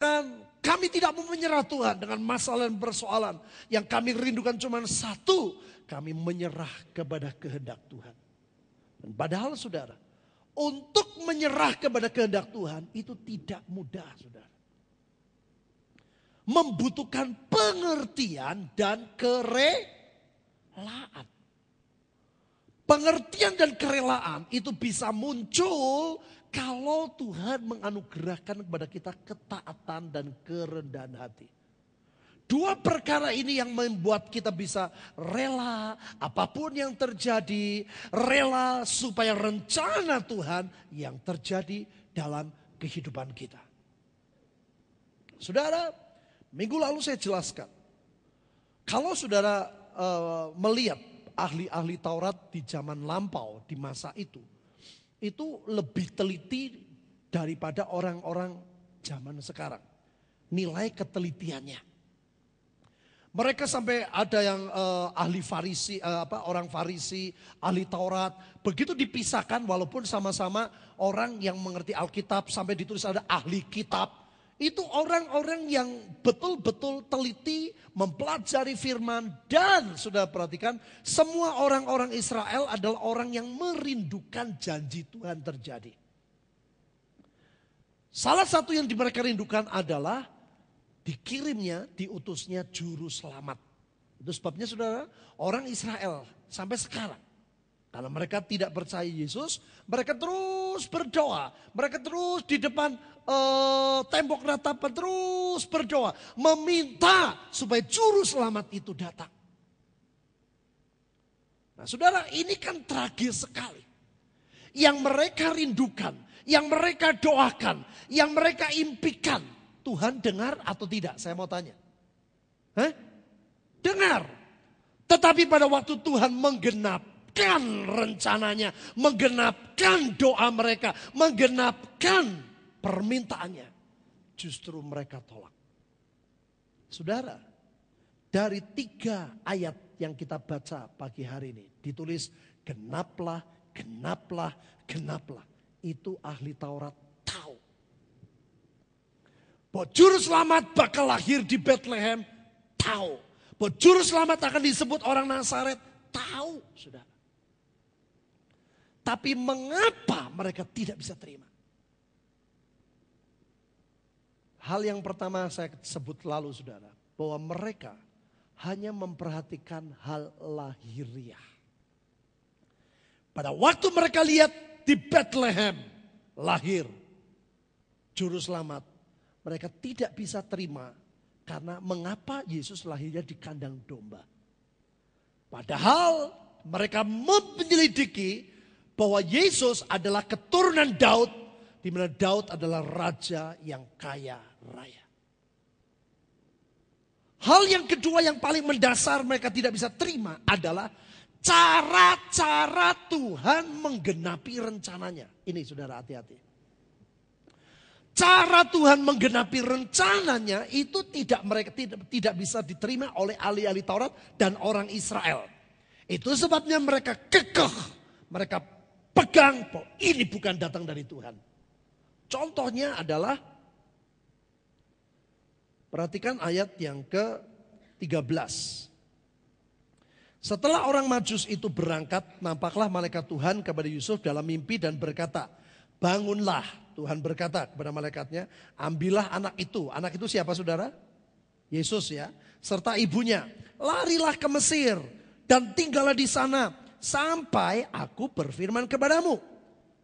Dan kami tidak mau menyerah Tuhan dengan masalah dan persoalan. Yang kami rindukan cuma satu. Kami menyerah kepada kehendak Tuhan. Dan padahal saudara, untuk menyerah kepada kehendak Tuhan itu tidak mudah saudara. Membutuhkan pengertian dan kerelaan. Pengertian dan kerelaan itu bisa muncul kalau Tuhan menganugerahkan kepada kita ketaatan dan kerendahan hati. Dua perkara ini yang membuat kita bisa rela apapun yang terjadi. Rela supaya rencana Tuhan yang terjadi dalam kehidupan kita. Saudara, minggu lalu saya jelaskan. Kalau saudara melihat ahli-ahli Taurat di zaman lampau, di masa itu lebih teliti daripada orang-orang zaman sekarang. Nilai ketelitiannya. Mereka sampai ada yang ahli Farisi, orang Farisi, ahli Taurat. Begitu dipisahkan walaupun sama-sama orang yang mengerti Alkitab, sampai ditulis ada ahli kitab. Itu orang-orang yang betul-betul teliti mempelajari firman. Dan sudah perhatikan, semua orang-orang Israel adalah orang yang merindukan janji Tuhan terjadi. Salah satu yang mereka rindukan adalah dikirimnya, diutusnya juru selamat. Itu sebabnya saudara, orang Israel sampai sekarang. Karena mereka tidak percaya Yesus, mereka terus berdoa. Mereka terus di depan tembok ratapan terus berdoa. Meminta supaya juru selamat itu datang. Nah saudara, ini kan tragis sekali. Yang mereka rindukan, yang mereka doakan, yang mereka impikan. Tuhan dengar atau tidak? Saya mau tanya. Dengar. Tetapi pada waktu Tuhan menggenapkan rencananya, menggenapkan doa mereka, menggenapkan permintaannya, justru mereka tolak. Saudara, dari 3 ayat yang kita baca pagi hari ini ditulis genaplah, genaplah, genaplah. Itu ahli Taurat tahu. Bahwa juru selamat bakal lahir di Bethlehem, tahu. Bahwa juru selamat akan disebut orang Nazaret, tahu saudara. Tapi mengapa mereka tidak bisa terima? Hal yang pertama saya sebut lalu saudara, bahwa mereka hanya memperhatikan hal lahiriah. Pada waktu mereka lihat di Bethlehem lahir juru selamat, mereka tidak bisa terima karena mengapa Yesus lahirnya di kandang domba. Padahal mereka menyelidiki bahwa Yesus adalah keturunan Daud, di mana Daud adalah raja yang kaya raya. Hal yang kedua yang paling mendasar mereka tidak bisa terima adalah cara-cara Tuhan menggenapi rencananya. Ini saudara hati-hati. Cara Tuhan menggenapi rencananya itu tidak bisa diterima oleh ahli-ahli Taurat dan orang Israel. Itu sebabnya mereka kekeh, mereka pegang bahwa ini bukan datang dari Tuhan. Contohnya adalah, perhatikan ayat yang ke-13. Setelah orang Majus itu berangkat, nampaklah malaikat Tuhan kepada Yusuf dalam mimpi dan berkata, bangunlah. Tuhan berkata kepada malaikatnya, ambillah anak itu. Anak itu siapa saudara? Yesus ya. Serta ibunya. Larilah ke Mesir dan tinggallah di sana sampai aku berfirman kepadamu.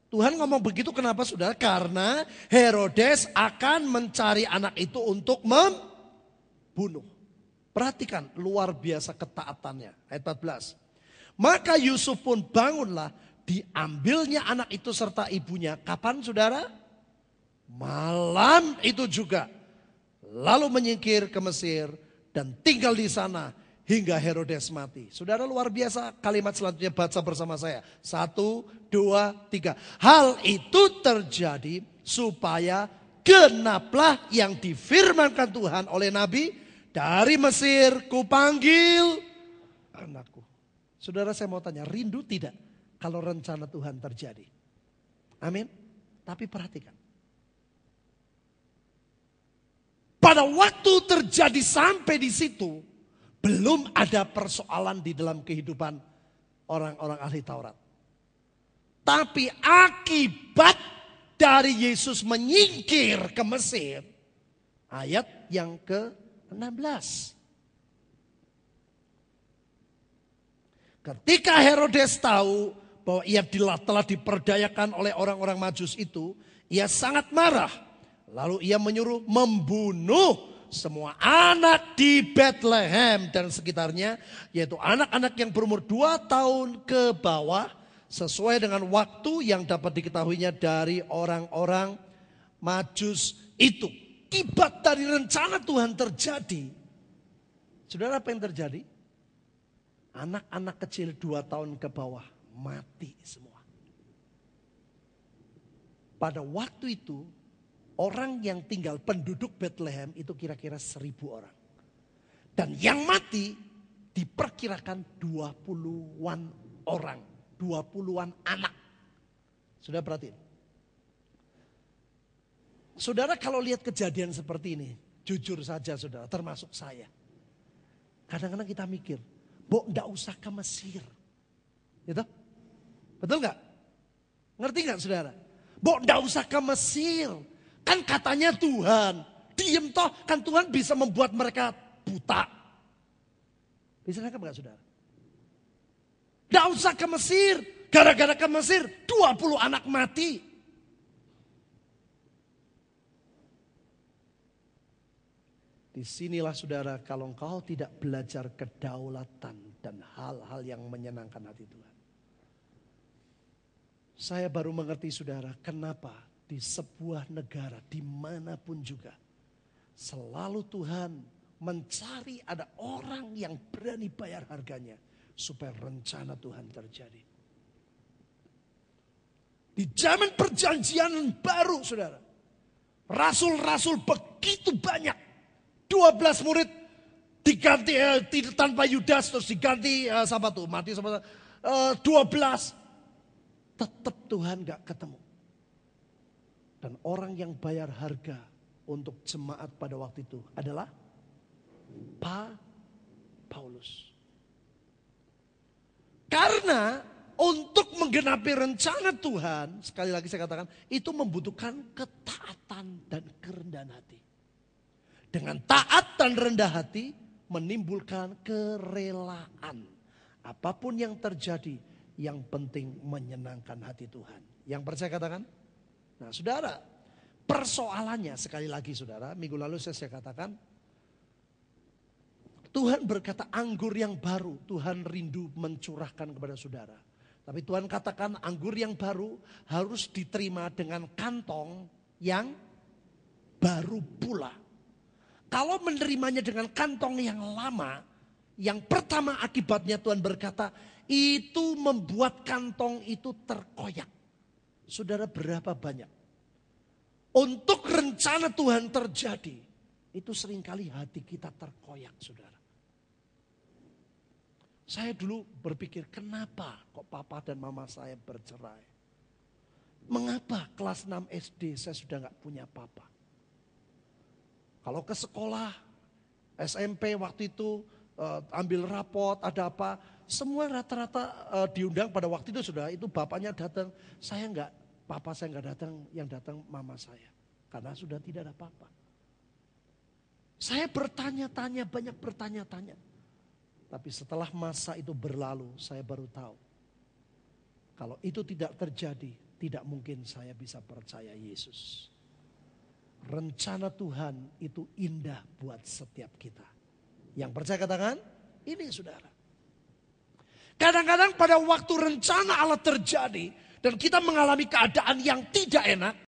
Tuhan ngomong begitu kenapa saudara? Karena Herodes akan mencari anak itu untuk membunuh. Perhatikan luar biasa ketaatannya. Ayat 14. Maka Yusuf pun bangunlah, diambilnya anak itu serta ibunya. Kapan saudara? Malam itu juga. Lalu menyingkir ke Mesir dan tinggal di sana hingga Herodes mati. Saudara luar biasa, kalimat selanjutnya baca bersama saya. 1, 2, 3. Hal itu terjadi supaya genaplah yang difirmankan Tuhan oleh Nabi. Dari Mesir kupanggil anakku. Saudara saya mau tanya, rindu tidak kalau rencana Tuhan terjadi? Amin. Tapi perhatikan. pada waktu terjadi sampai di situ, belum ada persoalan di dalam kehidupan orang-orang ahli Taurat. Tapi akibat dari Yesus menyingkir ke Mesir, ayat yang ke-16. Ketika Herodes tahu bahwa ia telah diperdayakan oleh orang-orang Majus itu, ia sangat marah. Lalu ia menyuruh membunuh semua anak di Bethlehem dan sekitarnya, yaitu anak-anak yang berumur 2 tahun ke bawah, sesuai dengan waktu yang dapat diketahuinya dari orang-orang Majus itu. Akibat dari rencana Tuhan terjadi. Saudara, apa yang terjadi? Anak-anak kecil 2 tahun ke bawah mati semua. Pada waktu itu orang yang tinggal penduduk Bethlehem itu kira-kira 1.000 orang. Dan yang mati diperkirakan 20-an orang. 20-an anak. Sudah perhatiin? Saudara kalau lihat kejadian seperti ini, jujur saja saudara, termasuk saya. Kadang-kadang kita mikir, enggak usah ke Mesir. Gitu? Betul nggak? Ngerti nggak saudara? Enggak usah ke Mesir. Kan katanya Tuhan, diem toh, kan Tuhan bisa membuat mereka buta. Bisa nangkep nggak saudara? Enggak usah ke Mesir. Gara-gara ke Mesir 20 anak mati. Disinilah saudara, kalau engkau tidak belajar kedaulatan dan hal-hal yang menyenangkan hati Tuhan. Saya baru mengerti saudara, kenapa di sebuah negara dimanapun juga selalu Tuhan mencari ada orang yang berani bayar harganya supaya rencana Tuhan terjadi. Di zaman perjanjian baru saudara, rasul-rasul begitu banyak. 12 murid diganti tanpa Yudas, terus diganti siapa tuh? Mati sama 12. Tetap Tuhan gak ketemu. Dan orang yang bayar harga untuk jemaat pada waktu itu adalah Paulus. Karena untuk menggenapi rencana Tuhan, sekali lagi saya katakan, itu membutuhkan ketaatan dan kerendahan hati. Dengan taat dan rendah hati menimbulkan kerelaan. Apapun yang terjadi, yang penting menyenangkan hati Tuhan. Yang percaya katakan? Nah saudara, persoalannya sekali lagi saudara, minggu lalu saya katakan, Tuhan berkata anggur yang baru Tuhan rindu mencurahkan kepada saudara. Tapi Tuhan katakan anggur yang baru harus diterima dengan kantong yang baru pula. Kalau menerimanya dengan kantong yang lama, yang pertama akibatnya Tuhan berkata, itu membuat kantong itu terkoyak. Saudara, berapa banyak? Untuk rencana Tuhan terjadi, itu seringkali hati kita terkoyak saudara. Saya dulu berpikir, kenapa kok papa dan mama saya bercerai? Mengapa kelas 6 SD saya sudah gak punya papa? Kalau ke sekolah, SMP waktu itu ambil raport, ada apa, semua rata-rata diundang pada waktu itu sudah, itu bapaknya datang. Saya enggak, papa saya enggak datang, yang datang mama saya. Karena sudah tidak ada papa. Saya bertanya-tanya, banyak bertanya-tanya. Tapi setelah masa itu berlalu, saya baru tahu. Kalau itu tidak terjadi, tidak mungkin saya bisa percaya Yesus. Rencana Tuhan itu indah buat setiap kita. Yang percaya katakan, ini saudara. Kadang-kadang pada waktu rencana Allah terjadi dan kita mengalami keadaan yang tidak enak,